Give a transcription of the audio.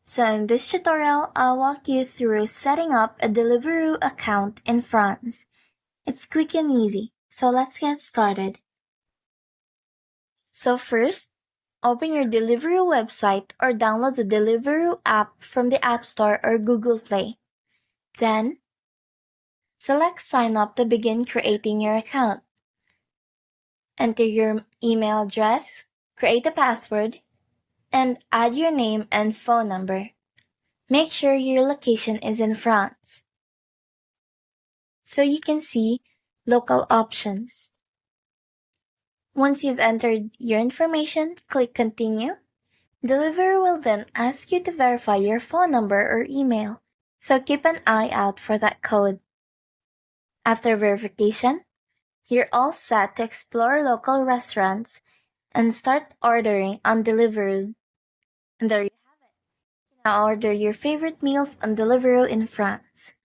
So in this tutorial, I'll walk you through setting up a Deliveroo account in France. It's quick and easy, so let's get started. So first, open your Deliveroo website or download the Deliveroo app from the App Store or Google Play. Then, select Sign Up to begin creating your account. Enter your email address, create a password, and add your name and phone number. Make sure your location is in France. So you can see local options. Once you've entered your information, click Continue. Deliveroo will then ask you to verify your phone number or email, so keep an eye out for that code. After verification, you're all set to explore local restaurants and start ordering on Deliveroo. And there you have it. You can now order your favorite meals on Deliveroo in France.